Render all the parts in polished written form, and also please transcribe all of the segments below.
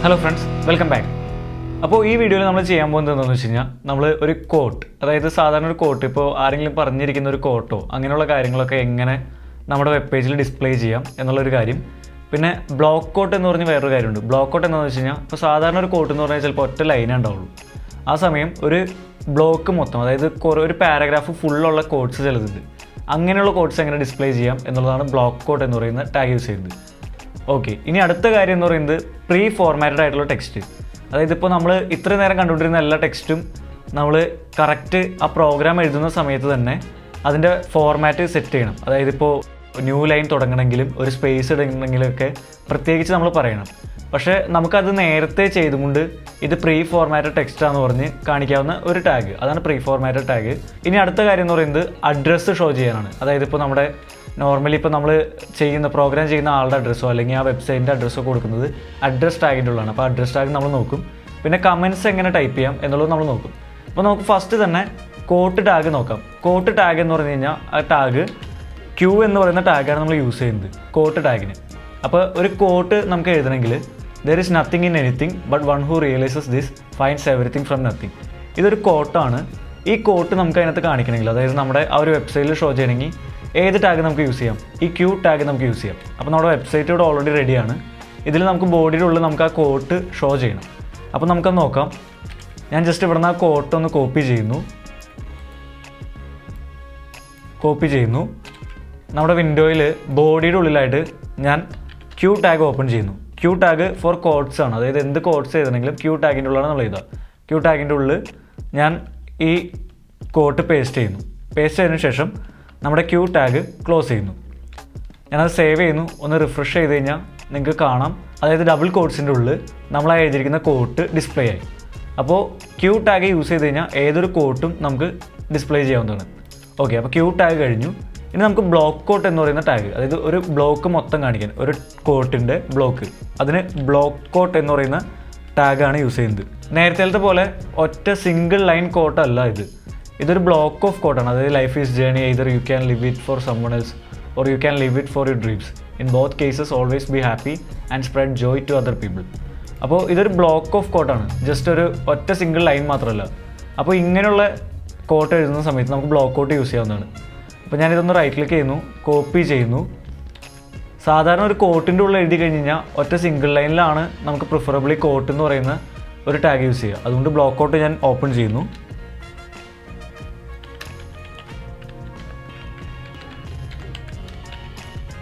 Hello friends, welcome back. അപ്പോൾ ഈ വീഡിയോയിൽ നമ്മൾ ചെയ്യാൻ പോകുന്നത് എന്താണെന്ന് വെച്ച് കഴിഞ്ഞാൽ നമ്മൾ ഒരു കോട്ട്, അതായത് സാധാരണ ഒരു കോട്ട്, ഇപ്പോൾ ആരെങ്കിലും പറഞ്ഞിരിക്കുന്ന ഒരു കോട്ടോ അങ്ങനെയുള്ള കാര്യങ്ങളൊക്കെ എങ്ങനെ നമ്മുടെ വെബ് പേജിൽ ഡിസ്പ്ലേ ചെയ്യാം എന്നുള്ളൊരു കാര്യം. പിന്നെ ബ്ലോക്ക് കോട്ട് എന്ന് പറഞ്ഞ് വേറൊരു കാര്യമുണ്ട്. ബ്ലോക്ക് കോട്ട് എന്താണെന്ന് വെച്ച് കഴിഞ്ഞാൽ ഇപ്പോൾ സാധാരണ ഒരു കോട്ട് എന്ന് പറഞ്ഞാൽ ചിലപ്പോൾ ഒറ്റ ലൈനേ ഉണ്ടാവുള്ളൂ. ആ സമയം ഒരു ബ്ലോക്ക് മൊത്തം, അതായത് ഒരു പാരഗ്രാഫ് ഫുള്ളുള്ള കോട്ട്സ് ചിലതുണ്ട്. അങ്ങനെയുള്ള കോട്ട്സ് എങ്ങനെ ഡിസ്പ്ലേ ചെയ്യാം എന്നുള്ളതാണ് ബ്ലോക്ക് കോട്ട് എന്ന് പറയുന്ന ടാഗ് യൂസ് ചെയ്യുന്നത്. ഓക്കെ, ഇനി അടുത്ത കാര്യം എന്ന് പറയുന്നത് പ്രീ ഫോർമാറ്റഡ് ആയിട്ടുള്ള ടെക്സ്റ്റ്. അതായത് ഇപ്പോൾ നമ്മൾ ഇത്ര നേരം കണ്ടുകൊണ്ടിരുന്ന എല്ലാ ടെക്സ്റ്റും നമ്മൾ കറക്റ്റ് ആ പ്രോഗ്രാം എഴുതുന്ന സമയത്ത് തന്നെ അതിൻ്റെ ഫോർമാറ്റ് സെറ്റ് ചെയ്യണം. അതായത് ഇപ്പോൾ ന്യൂ ലൈൻ തുടങ്ങണമെങ്കിലും ഒരു സ്പേസ് ഇടണമെങ്കിലൊക്കെ പ്രത്യേകിച്ച് നമ്മൾ പറയണം. പക്ഷേ നമുക്കത് നേരത്തെ ചെയ്തുകൊണ്ട് ഇത് പ്രീ ഫോർമാറ്റഡ് ടെക്സ്റ്റാന്ന് പറഞ്ഞ് കാണിക്കാവുന്ന ഒരു ടാഗ്, അതാണ് പ്രീ ഫോർമാറ്റഡ് ടാഗ്. ഇനി അടുത്ത കാര്യം എന്ന് പറയുന്നത് അഡ്രസ്സ് ഷോ ചെയ്യാനാണ്. അതായത് ഇപ്പോൾ നമ്മുടെ നോർമലി ഇപ്പോൾ നമ്മൾ പ്രോഗ്രാം ചെയ്യുന്ന ആളുടെ അഡ്രസ്സോ അല്ലെങ്കിൽ ആ വെബ്സൈറ്റിൻ്റെ അഡ്രസ്സോ കൊടുക്കുന്നത് അഡ്രസ് ടാഗിൻ്റെ ഉള്ളതാണ്. അപ്പോൾ അഡ്രസ് ടാഗ് നമ്മൾ നോക്കും. പിന്നെ കമൻറ്റ്സ് എങ്ങനെ ടൈപ്പ് ചെയ്യാം എന്നുള്ളത് നമ്മൾ നോക്കും. അപ്പോൾ നമുക്ക് ഫസ്റ്റ് തന്നെ കോട്ട് ടാഗ് നോക്കാം. കോട്ട് ടാഗ് എന്ന് പറഞ്ഞു കഴിഞ്ഞാൽ ആ ടാഗ് ക്യൂ എന്ന് പറയുന്ന ടാഗാണ് നമ്മൾ യൂസ് ചെയ്യുന്നത് കോട്ട് ടാഗിന്. അപ്പോൾ ഒരു കോട്ട് നമുക്ക് എഴുതണമെങ്കിൽ there is nothing in anything but one who realises this finds everything from nothing. ഇതൊരു കോട്ടാണ്. ഈ കോട്ട് നമുക്ക് അതിനകത്ത് കാണിക്കണമെങ്കിൽ, അതായത് നമ്മുടെ ആ ഒരു വെബ്സൈറ്റിൽ ഷോ ചെയ്യണമെങ്കിൽ ഏത് ടാഗ് നമുക്ക് യൂസ് ചെയ്യാം? ഈ ക്യൂ ടാഗ് നമുക്ക് യൂസ് ചെയ്യാം. അപ്പോൾ നമ്മുടെ വെബ്സൈറ്റ് ഇവിടെ ഓൾറെഡി റെഡിയാണ്. ഇതിൽ നമുക്ക് ബോഡിയുടെ ഉള്ളിൽ നമുക്ക് ആ കോട്ട് ഷോ ചെയ്യണം. അപ്പോൾ നമുക്കത് നോക്കാം. ഞാൻ ജസ്റ്റ് ഇവിടെ നിന്ന് ആ കോട്ട് ഒന്ന് കോപ്പി ചെയ്യുന്നു. നമ്മുടെ വിൻഡോയിൽ ബോഡിയുടെ ഉള്ളിലായിട്ട് ഞാൻ ക്യൂ ടാഗ് ഓപ്പൺ ചെയ്യുന്നു. ക്യൂ ടാഗ് ഫോർ കോഡ്സ് ആണ്. അതായത് എന്ത് കോഡ്സ് എഴുതണമെങ്കിലും ക്യൂ ടാഗിൻ്റെ ഉള്ളിലാണ് നമ്മൾ എഴുതുക. ക്യൂ ടാഗിൻ്റെ ഉള്ളിൽ ഞാൻ ഈ കോട്ട് പേസ്റ്റ് ചെയ്യുന്നു. പേസ്റ്റ് ചെയ്തതിന് ശേഷം നമ്മുടെ ക്യൂ ടാഗ് ക്ലോസ് ചെയ്യുന്നു. ഞാനത് സേവ് ചെയ്യുന്നു. ഒന്ന് റിഫ്രഷ് ചെയ്ത് കഴിഞ്ഞാൽ നിങ്ങൾക്ക് കാണാം, അതായത് ഡബിൾ കോട്ട്സിൻ്റെ ഉള്ളിൽ നമ്മൾ എഴുതിയിരിക്കുന്ന കോട്ട് ഡിസ്പ്ലേ ആയി. അപ്പോൾ ക്യൂ ടാഗ് യൂസ് ചെയ്ത് കഴിഞ്ഞാൽ ഏതൊരു കോട്ടും നമുക്ക് ഡിസ്പ്ലേ ചെയ്യാവുന്നതാണ്. ഓക്കെ, അപ്പോൾ ക്യൂ ടാഗ് കഴിഞ്ഞു. ഇനി നമുക്ക് ബ്ലോക്ക് കോട്ട് എന്ന് പറയുന്ന ടാഗ്, അതായത് ഒരു ബ്ലോക്ക് മൊത്തം കാണിക്കാൻ, ഒരു കോട്ടിൻ്റെ ബ്ലോക്ക്, അതിന് ബ്ലോക്ക് കോട്ട് എന്ന് പറയുന്ന ടാഗാണ് യൂസ് ചെയ്യുന്നത്. നേരത്തെ പോലെ ഒറ്റ സിംഗിൾ ലൈൻ കോട്ടല്ല ഇത്. ഇതൊരു ബ്ലോക്ക് ഓഫ് കോട്ടാണ്. അതായത് life is journey, either you can live it for someone else or you can live it for your dreams. In both cases always be happy and spread joy to other people. അപ്പോൾ ഇതൊരു block of കോട്ടാണ്. Just ഒരു ഒറ്റ single line മാത്രമല്ല. അപ്പോൾ ഇങ്ങനെയുള്ള coat എഴുതുന്ന സമയത്ത് നമുക്ക് ബ്ലോക്ക് കോട്ട് യൂസ് ചെയ്യാവുന്നതാണ്. അപ്പോൾ ഞാനിതൊന്ന് റൈറ്റ് ക്ലിക്ക് ചെയ്യുന്നു, കോപ്പി ചെയ്യുന്നു. സാധാരണ ഒരു കോട്ടിൻ്റെ ഉള്ളിൽ എഴുതി കഴിഞ്ഞ് കഴിഞ്ഞാൽ ഒറ്റ സിംഗിൾ ലൈനിലാണ് നമുക്ക് പ്രിഫറബിളി കോട്ട് എന്ന് പറയുന്ന ഒരു ടാഗ് യൂസ് ചെയ്യുക. അതുകൊണ്ട് ബ്ലോക്ക് കോട്ട് ഞാൻ ഓപ്പൺ ചെയ്യുന്നു.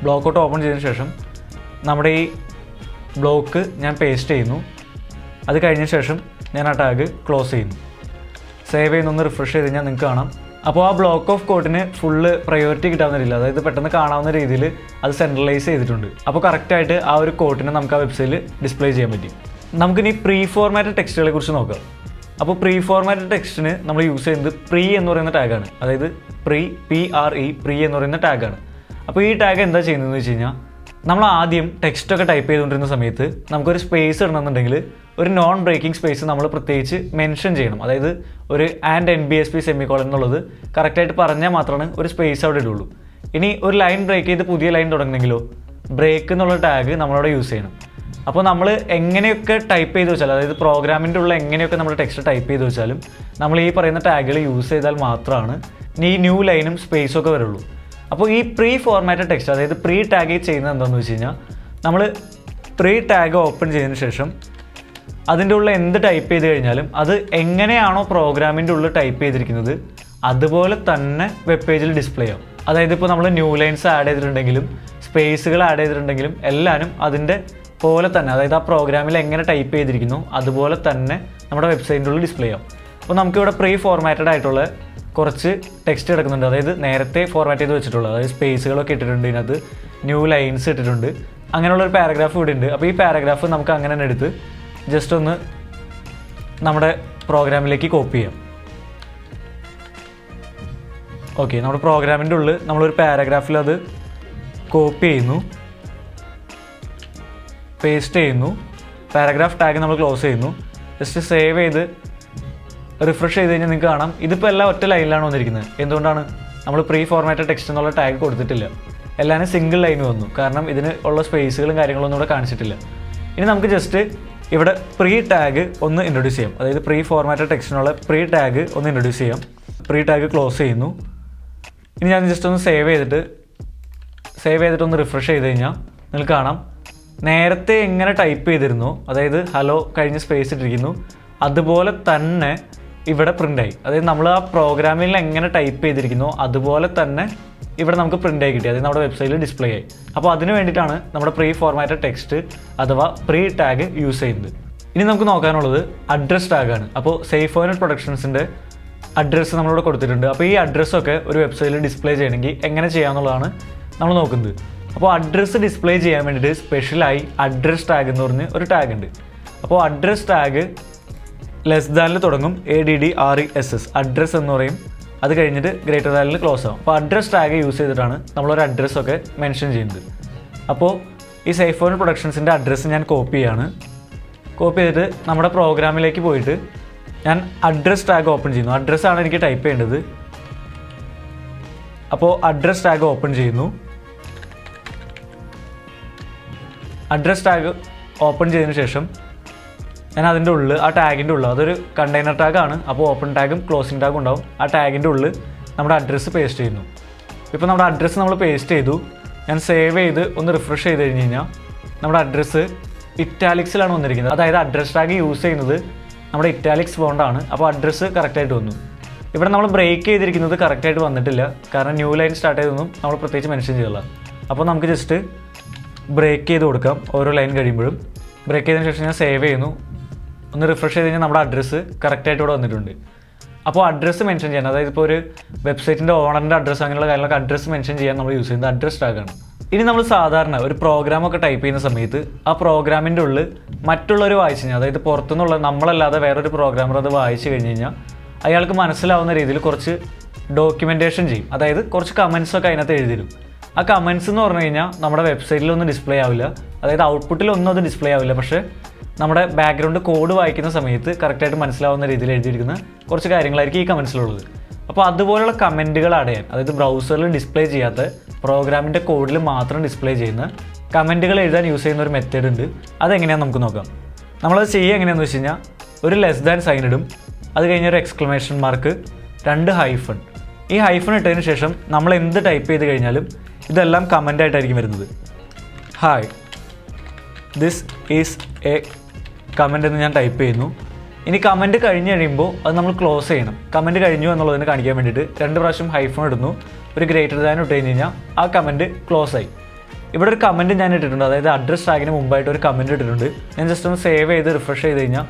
ബ്ലോക്ക് ഔട്ട് ഓപ്പൺ ചെയ്തതിന് ശേഷം നമ്മുടെ ഈ ബ്ലോക്ക് ഞാൻ പേസ്റ്റ് ചെയ്യുന്നു. അത് കഴിഞ്ഞ ശേഷം ഞാൻ ആ ടാഗ് ക്ലോസ് ചെയ്യുന്നു. സേവ് ചെയ്യുന്നൊന്ന് റിഫ്രഷ് ചെയ്ത് കഴിഞ്ഞാൽ നിങ്ങൾക്ക് കാണാം. അപ്പോൾ ആ ബ്ലോക്ക് ഓഫ് കോട്ടിന് ഫുള്ള് പ്രയോറിറ്റി കിട്ടാവുന്നില്ല. അതായത് പെട്ടെന്ന് കാണാവുന്ന രീതിയിൽ അത് സെൻട്രലൈസ് ചെയ്തിട്ടുണ്ട്. അപ്പോൾ കറക്റ്റായിട്ട് ആ ഒരു കോട്ടിനെ നമുക്ക് ആ വെബ്സൈറ്റിൽ ഡിസ്പ്ലേ ചെയ്യാൻ പറ്റും. നമുക്കിനി പ്രീ ഫോർമാറ്റഡ് ടെക്സ്റ്റുകളെ കുറിച്ച് നോക്കാം. അപ്പോൾ പ്രീ ഫോർമാറ്റഡ് ടെക്സ്റ്റിന് നമ്മൾ യൂസ് ചെയ്യുന്നത് പ്രീ എന്ന് പറയുന്ന ടാഗാണ്. അതായത് പ്രീ എന്ന് പറയുന്ന ടാഗാണ്. അപ്പോൾ ഈ ടാഗ് എന്താ ചെയ്യുന്നതെന്ന് വെച്ച് കഴിഞ്ഞാൽ, നമ്മൾ ആദ്യം ടെക്സ്റ്റൊക്കെ ടൈപ്പ് ചെയ്തുകൊണ്ടിരുന്ന സമയത്ത് നമുക്കൊരു സ്പേസ് ഇടണമെന്നുണ്ടെങ്കിൽ ഒരു നോൺ ബ്രേക്കിംഗ് സ്പേസ് നമ്മൾ പ്രത്യേകിച്ച് മെൻഷൻ ചെയ്യണം. അതായത് ഒരു NBSP സെമിക്കോളൻ എന്നുള്ളത് കറക്റ്റായിട്ട് പറഞ്ഞാൽ മാത്രമാണ് ഒരു സ്പേസ് അവിടെ ഇടുള്ളൂ. ഇനി ഒരു ലൈൻ ബ്രേക്ക് ചെയ്ത് പുതിയ ലൈൻ തുടങ്ങണമെങ്കിലോ ബ്രേക്ക് എന്നുള്ള ടാഗ് നമ്മളവിടെ യൂസ് ചെയ്യണം. അപ്പോൾ നമ്മൾ എങ്ങനെയൊക്കെ ടൈപ്പ് ചെയ്ത് വെച്ചാൽ, അതായത് പ്രോഗ്രാമിൻ്റെ ഉള്ള എങ്ങനെയൊക്കെ നമ്മൾ ടെക്സ്റ്റ് ടൈപ്പ് ചെയ്ത് വെച്ചാലും നമ്മൾ ഈ പറയുന്ന ടാഗുകൾ യൂസ് ചെയ്താൽ മാത്രമാണ് ഈ ന്യൂ ലൈനും സ്പേസും ഒക്കെ വരുള്ളൂ. അപ്പോൾ ഈ പ്രീ ഫോർമാറ്റഡ് ടെക്സ്റ്റ്, അതായത് പ്രീ ടാഗ് ചെയ്യുന്നത് എന്താണെന്ന് വെച്ച് കഴിഞ്ഞാൽ, നമ്മൾ പ്രീ ടാഗ് ഓപ്പൺ ചെയ്തതിന് ശേഷം അതിൻ്റെ ഉള്ളിൽ എന്ത് ടൈപ്പ് ചെയ്ത് കഴിഞ്ഞാലും അത് എങ്ങനെയാണോ പ്രോഗ്രാമിൻ്റെ ഉള്ളിൽ ടൈപ്പ് ചെയ്തിരിക്കുന്നത് അതുപോലെ തന്നെ വെബ് പേജിൽ ഡിസ്പ്ലേ ആവും. അതായത് ഇപ്പോൾ നമ്മൾ ന്യൂ ലൈൻസ് ആഡ് ചെയ്തിട്ടുണ്ടെങ്കിലും സ്പേസുകൾ ആഡ് ചെയ്തിട്ടുണ്ടെങ്കിലും എല്ലാവരും അതിൻ്റെ പോലെ തന്നെ, അതായത് ആ പ്രോഗ്രാമിൽ എങ്ങനെ ടൈപ്പ് ചെയ്തിരിക്കുന്നു അതുപോലെ തന്നെ നമ്മുടെ വെബ്സൈറ്റിൻ്റെ ഉള്ളിൽ ഡിസ്പ്ലേ ആവും. അപ്പോൾ നമുക്കിവിടെ പ്രീ ഫോർമാറ്റഡ് ആയിട്ടുള്ള കുറച്ച് ടെക്സ്റ്റ് കിടക്കുന്നുണ്ട്. അതായത് നേരത്തെ ഫോർമാറ്റ് ചെയ്ത് വെച്ചിട്ടുള്ളത്, അതായത് സ്പേസുകളൊക്കെ ഇട്ടിട്ടുണ്ട്, ഇതിനകത്ത് ന്യൂ ലൈൻസ് ഇട്ടിട്ടുണ്ട്, അങ്ങനെയുള്ളൊരു പാരഗ്രാഫ് ഇവിടെ ഉണ്ട്. അപ്പോൾ ഈ പാരഗ്രാഫ് നമുക്ക് അങ്ങനെ തന്നെ എടുത്ത് ജസ്റ്റ് ഒന്ന് നമ്മുടെ പ്രോഗ്രാമിലേക്ക് കോപ്പി ചെയ്യാം. ഓക്കെ, നമ്മുടെ പ്രോഗ്രാമിൻ്റെ ഉള്ളിൽ നമ്മളൊരു പാരഗ്രാഫിൽ അത് കോപ്പി ചെയ്യുന്നു, പേസ്റ്റ് ചെയ്യുന്നു, പാരഗ്രാഫ് ടാഗ് നമ്മൾ ക്ലോസ് ചെയ്യുന്നു. ജസ്റ്റ് സേവ് ചെയ്ത് റിഫ്രഷ് ചെയ്ത് കഴിഞ്ഞാൽ നിങ്ങൾക്ക് കാണാം ഇതിപ്പോൾ എല്ലാം ഒറ്റ ലൈനിലാണ് വന്നിരിക്കുന്നത്. എന്തുകൊണ്ടാണ്? നമ്മൾ പ്രീ ഫോർമാറ്റഡ് ടെക്സ്റ്റ് എന്നുള്ള ടാഗ് കൊടുത്തിട്ടില്ല. എല്ലാവരും സിംഗിൾ ലൈൻ വന്നു, കാരണം ഇതിന് ഉള്ള സ്പേസുകളും കാര്യങ്ങളൊന്നും ഇവിടെ കാണിച്ചിട്ടില്ല. ഇനി നമുക്ക് ജസ്റ്റ് ഇവിടെ പ്രീ ടാഗ് ഒന്ന് ഇൻട്രൊഡ്യൂസ് ചെയ്യാം. അതായത് പ്രീ ഫോർമാറ്റഡ് ടെക്സ്റ്റിനുള്ള പ്രീ ടാഗ് ഒന്ന് ഇൻട്രൊഡ്യൂസ് ചെയ്യാം. പ്രീ ടാഗ് ക്ലോസ് ചെയ്യുന്നു. ഇനി ഞാൻ ജസ്റ്റ് ഒന്ന് സേവ് ചെയ്തിട്ട് ഒന്ന് റിഫ്രഷ് ചെയ്ത് കഴിഞ്ഞാൽ നിങ്ങൾക്ക് കാണാം നേരത്തെ എങ്ങനെ ടൈപ്പ് ചെയ്തിരുന്നു, അതായത് ഹലോ കഴിഞ്ഞ് സ്പേസ് ഇട്ടിരിക്കുന്നു, അതുപോലെ തന്നെ ഇവിടെ പ്രിൻ്റായി. അതായത് നമ്മൾ ആ പ്രോഗ്രാമിൽ എങ്ങനെ ടൈപ്പ് ചെയ്തിരിക്കുന്നു അതുപോലെ തന്നെ ഇവിടെ നമുക്ക് പ്രിൻ്റായി കിട്ടി, അതായത് നമ്മുടെ വെബ്സൈറ്റിൽ ഡിസ്പ്ലേ ആയി. അപ്പോൾ അതിന് വേണ്ടിയിട്ടാണ് നമ്മുടെ പ്രീ ഫോർമാറ്റഡ് ടെക്സ്റ്റ് അഥവാ പ്രീ ടാഗ് യൂസ് ചെയ്യുന്നത്. ഇനി നമുക്ക് നോക്കാനുള്ളത് അഡ്രസ് ടാഗാണ്. അപ്പോൾ Safeonnet പ്രൊഡക്ഷൻസിൻ്റെ അഡ്രസ്സ് നമ്മളിവിടെ കൊടുത്തിട്ടുണ്ട്. അപ്പോൾ ഈ അഡ്രസ്സൊക്കെ ഒരു വെബ്സൈറ്റിൽ ഡിസ്പ്ലേ ചെയ്യണമെങ്കിൽ എങ്ങനെ ചെയ്യാമെന്നുള്ളതാണ് നമ്മൾ നോക്കുന്നത്. അപ്പോൾ അഡ്രസ്സ് ഡിസ്പ്ലേ ചെയ്യാൻ വേണ്ടിയിട്ട് സ്പെഷ്യലായി അഡ്രസ് ടാഗ് എന്ന് പറഞ്ഞ് ഒരു ടാഗ് ഉണ്ട്. അപ്പോൾ അഡ്രസ് ടാഗ് ലെസ് ദാനിൽ തുടങ്ങും, ADDRESS അഡ്രസ്സ് എന്ന് പറയും. അത് കഴിഞ്ഞിട്ട് ഗ്രേറ്റർ ദാനിൽ ക്ലോസ് ആവും. അപ്പോൾ അഡ്രസ് ടാഗ് യൂസ് ചെയ്തിട്ടാണ് നമ്മളൊരു അഡ്രസ്സൊക്കെ മെൻഷൻ ചെയ്യുന്നത്. അപ്പോൾ ഈ Safeonnet പ്രൊഡക്ഷൻസിൻ്റെ അഡ്രസ്സ് ഞാൻ കോപ്പി ചെയ്തിട്ട് നമ്മുടെ പ്രോഗ്രാമിലേക്ക് പോയിട്ട് ഞാൻ അഡ്രസ് ടാഗ് ഓപ്പൺ ചെയ്യുന്നു. അഡ്രസ്സാണ് എനിക്ക് ടൈപ്പ് ചെയ്യേണ്ടത്. അപ്പോൾ അഡ്രസ് ടാഗ് ഓപ്പൺ ചെയ്യുന്നു. അഡ്രസ് ടാഗ് ഓപ്പൺ ചെയ്തതിന് ശേഷം ഞാൻ അതിൻ്റെ ഉള്ളിൽ ആ ടാഗിൻ്റെ ഉള്ളിൽ അതൊരു കണ്ടെയ്നർ ടാഗാണ്. അപ്പോൾ ഓപ്പൺ ടാഗും ക്ലോസിംഗ് ടാഗും ഉണ്ടാവും. ആ ടാഗിൻ്റെ ഉള്ളിൽ നമ്മുടെ അഡ്രസ്സ് പേസ്റ്റ് ചെയ്യുന്നു. ഇപ്പോൾ നമ്മുടെ അഡ്രസ്സ് നമ്മൾ പേസ്റ്റ് ചെയ്തു. ഞാൻ സേവ് ചെയ്ത് ഒന്ന് റിഫ്രഷ് ചെയ്ത് കഴിഞ്ഞ് കഴിഞ്ഞാൽ നമ്മുടെ അഡ്രസ്സ് ഇറ്റാലിക്സിലാണ് വന്നിരിക്കുന്നത്. അതായത് അഡ്രസ് ടാഗ് യൂസ് ചെയ്യുന്നത് നമ്മുടെ ഇറ്റാലിക്സ് ഫോണ്ടാണ്. അപ്പോൾ അഡ്രസ്സ് കറക്റ്റായിട്ട് വന്നു. ഇവിടെ നമ്മൾ ബ്രേക്ക് ചെയ്തിരിക്കുന്നത് കറക്റ്റായിട്ട് വന്നിട്ടില്ല, കാരണം ന്യൂ ലൈൻ സ്റ്റാർട്ട് ചെയ്തൊന്നും നമ്മൾ പ്രത്യേകിച്ച് മെൻഷൻ ചെയ്തില്ല. അപ്പോൾ നമുക്ക് ജസ്റ്റ് ബ്രേക്ക് ചെയ്ത് കൊടുക്കാം. ഓരോ ലൈൻ കഴിയുമ്പോഴും ബ്രേക്ക് ചെയ്തതിന് ശേഷം ഞാൻ സേവ് ചെയ്യുന്നു. ഒന്ന് റിഫ്രഷ് ചെയ്ത് കഴിഞ്ഞാൽ നമ്മുടെ അഡ്രസ്സ് കറക്റ്റായിട്ട് ഇവിടെ വന്നിട്ടുണ്ട്. അപ്പോൾ അഡ്രസ്സ് മെൻഷൻ ചെയ്യാൻ, അതായത് ഇപ്പോൾ ഒരു വെബ്സൈറ്റിൻ്റെ ഓണറിൻ്റെ അഡ്രസ്സ് അങ്ങനെയുള്ള കാര്യങ്ങളൊക്കെ അഡ്രസ്സ് മെൻഷൻ ചെയ്യാൻ നമ്മൾ യൂസ് ചെയ്യുന്നത് അഡ്രസ് ടാഗാണ്. ഇനി നമ്മൾ സാധാരണ ഒരു പ്രോഗ്രാമൊക്കെ ടൈപ്പ് ചെയ്യുന്ന സമയത്ത് ആ പ്രോഗ്രാമിൻ്റെ ഉള്ളിൽ മറ്റുള്ളവർ വായിച്ചു കഴിഞ്ഞാൽ, അതായത് പുറത്തുനിന്നുള്ള നമ്മളല്ലാതെ വേറൊരു പ്രോഗ്രാമർ അത് വായിച്ചു കഴിഞ്ഞ് കഴിഞ്ഞാൽ അയാൾക്ക് മനസ്സിലാവുന്ന രീതിയിൽ കുറച്ച് ഡോക്യുമെൻറ്റേഷൻ ചെയ്യും. അതായത് കുറച്ച് കമൻസൊക്കെ അതിനകത്ത് എഴുതിരും. ആ കമൻസ് എന്ന് പറഞ്ഞു കഴിഞ്ഞാൽ നമ്മുടെ വെബ്സൈറ്റിലൊന്നും ഡിസ്പ്ലേ ആവില്ല, അതായത് ഔട്ട്പുട്ടിലൊന്നും അത് ഡിസ്പ്ലേ ആവില്ല. പക്ഷേ നമ്മുടെ ബാക്ക്ഗ്രൗണ്ട് കോഡ് വായിക്കുന്ന സമയത്ത് കറക്റ്റായിട്ട് മനസ്സിലാവുന്ന രീതിയിൽ എഴുതിയിരിക്കുന്ന കുറച്ച് കാര്യങ്ങളായിരിക്കും ഈ കമൻസിലുള്ളത്. അപ്പോൾ അതുപോലുള്ള കമൻറ്റുകൾ ആഡ് ചെയ്യാൻ, അതായത് ബ്രൗസറിൽ ഡിസ്പ്ലേ ചെയ്യാത്ത പ്രോഗ്രാമിൻ്റെ കോഡിൽ മാത്രം ഡിസ്പ്ലേ ചെയ്യുന്ന കമൻറ്റുകൾ എഴുതാൻ യൂസ് ചെയ്യുന്ന ഒരു മെത്തേഡ് ഉണ്ട്. അതെങ്ങനെയാണെന്ന് നമുക്ക് നോക്കാം. നമ്മളത് ചെയ്യുക എങ്ങനെയാണെന്ന് വെച്ച് കഴിഞ്ഞാൽ ഒരു ലെസ് ദാൻ സൈൻ ഇടും, അത് കഴിഞ്ഞൊരു എക്സ്ക്ലമേഷൻ മാർക്ക്, 2 ഹൈഫൺ. ഈ ഹൈഫൺ ഇട്ടതിന് ശേഷം നമ്മൾ എന്ത് ടൈപ്പ് ചെയ്ത് കഴിഞ്ഞാലും ഇതെല്ലാം കമൻ്റായിട്ടായിരിക്കും വരുന്നത്. Hi, this is A comment എന്ന് ഞാൻ ടൈപ്പ് ചെയ്യുന്നു. ഇനി കമൻറ്റ് കഴിഞ്ഞ് കഴിയുമ്പോൾ അത് നമ്മൾ ക്ലോസ് ചെയ്യണം. കമൻറ്റ് കഴിഞ്ഞു എന്നുള്ളതിന് കാണിക്കാൻ വേണ്ടിയിട്ട് 2 പ്രാവശ്യം ഹൈഫോൺ ഇടുന്നു, ഒരു ഗ്രേറ്റർ ദാൻ ഇട്ട് കഴിഞ്ഞ് കഴിഞ്ഞാൽ ആ കമൻറ്റ് ക്ലോസ് ആയി. ഇവിടെ ഒരു കമൻറ്റ് ഞാൻ ഇട്ടിട്ടുണ്ട്, അതായത് അഡ്രസ് ടാഗിന് മുമ്പായിട്ട് ഒരു കമൻറ്റ് ഇട്ടിട്ടുണ്ട്. ഞാൻ ജസ്റ്റ് ഒന്ന് സേവ് ചെയ്ത് റിഫ്രഷ് ചെയ്ത് കഴിഞ്ഞാൽ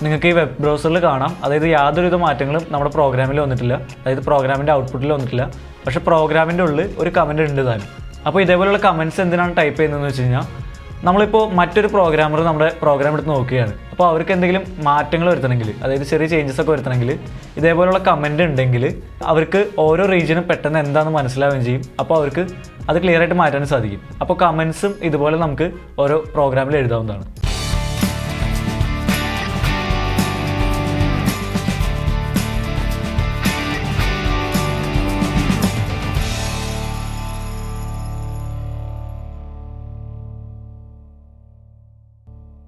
നിങ്ങൾക്ക് ഈ വെബ് ബ്രൗസറിൽ കാണാം. അതായത് യാതൊരുവിധ മാറ്റങ്ങളും നമ്മുടെ പ്രോഗ്രാമിൽ വന്നിട്ടില്ല, അതായത് പ്രോഗ്രാമിൻ്റെ ഔട്ട്പുട്ടിൽ വന്നിട്ടില്ല. പക്ഷേ പ്രോഗ്രാമിൻ്റെ ഉള്ളിൽ ഒരു കമൻറ്റ് ഉണ്ട് താനും. അപ്പോൾ ഇതേപോലെയുള്ള കമൻറ്റ്സ് എന്തിനാണ് ടൈപ്പ് ചെയ്യുന്നതെന്ന് വെച്ച് കഴിഞ്ഞാൽ, നമ്മളിപ്പോൾ മറ്റൊരു പ്രോഗ്രാമർ നമ്മുടെ പ്രോഗ്രാം എടുത്ത് നോക്കുകയാണ്. അപ്പോൾ അവർക്ക് എന്തെങ്കിലും മാറ്റങ്ങൾ വരുത്തണമെങ്കിൽ, അതായത് ചെറിയ ചേഞ്ചസ് ഒക്കെ വരുത്തണമെങ്കിൽ ഇതേപോലെയുള്ള കമൻറ്റ് ഉണ്ടെങ്കിൽ അവർക്ക് ഓരോ റീജിയനും പെട്ടെന്ന് എന്താണെന്ന് മനസ്സിലാവുകയും ചെയ്യും. അപ്പോൾ അവർക്ക് അത് ക്ലിയർ ആയിട്ട് മാറ്റാൻ സാധിക്കും. അപ്പോൾ കമൻസും ഇതുപോലെ നമുക്ക് ഓരോ പ്രോഗ്രാമിൽ എഴുതാവുന്നതാണ്.